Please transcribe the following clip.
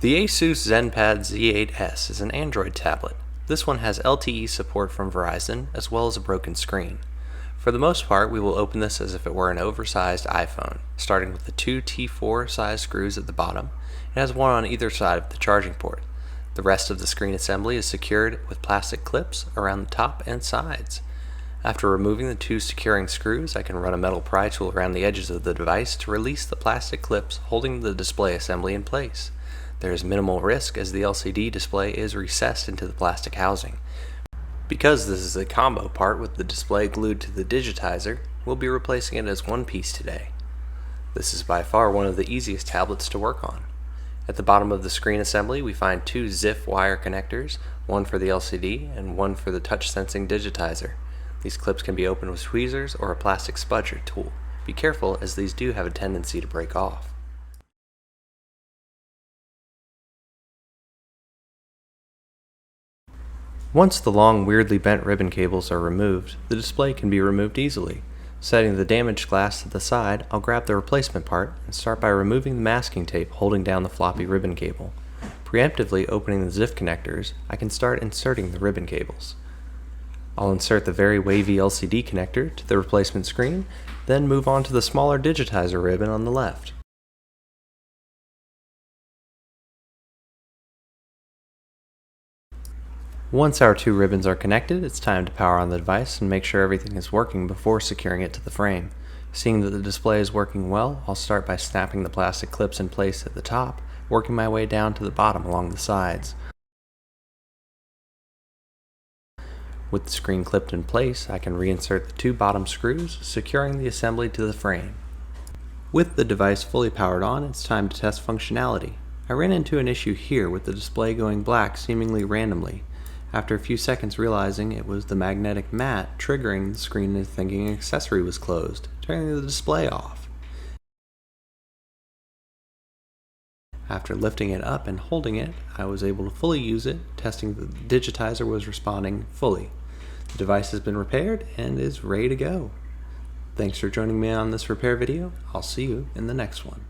The ASUS Zenpad Z8S is an Android tablet. This one has LTE support from Verizon as well as a broken screen. For the most part, we will open this as if it were an oversized iPhone, starting with the two T4 size screws at the bottom. It has one on either side of the charging port. The rest of the screen assembly is secured with plastic clips around the top and sides. After removing the two securing screws, I can run a metal pry tool around the edges of the device to release the plastic clips holding the display assembly in place. There is minimal risk as the LCD display is recessed into the plastic housing. Because this is a combo part with the display glued to the digitizer, we'll be replacing it as one piece today. This is by far one of the easiest tablets to work on. At the bottom of the screen assembly, we find two ZIF wire connectors, one for the LCD and one for the touch sensing digitizer. These clips can be opened with tweezers or a plastic spudger tool. Be careful as these do have a tendency to break off. Once the long, weirdly bent ribbon cables are removed, the display can be removed easily. Setting the damaged glass to the side, I'll grab the replacement part and start by removing the masking tape holding down the floppy ribbon cable. Preemptively opening the ZIF connectors, I can start inserting the ribbon cables. I'll insert the very wavy LCD connector to the replacement screen, then move on to the smaller digitizer ribbon on the left. Once our two ribbons are connected, it's time to power on the device and make sure everything is working before securing it to the frame. Seeing that the display is working well, I'll start by snapping the plastic clips in place at the top, working my way down to the bottom along the sides. With the screen clipped in place, I can reinsert the two bottom screws, securing the assembly to the frame. With the device fully powered on, it's time to test functionality. I ran into an issue here with the display going black seemingly randomly. After a few seconds realizing it was the magnetic mat triggering the screen and thinking an accessory was closed, turning the display off. After lifting it up and holding it, I was able to fully use it, testing that the digitizer was responding fully. The device has been repaired and is ready to go. Thanks for joining me on this repair video. I'll see you in the next one.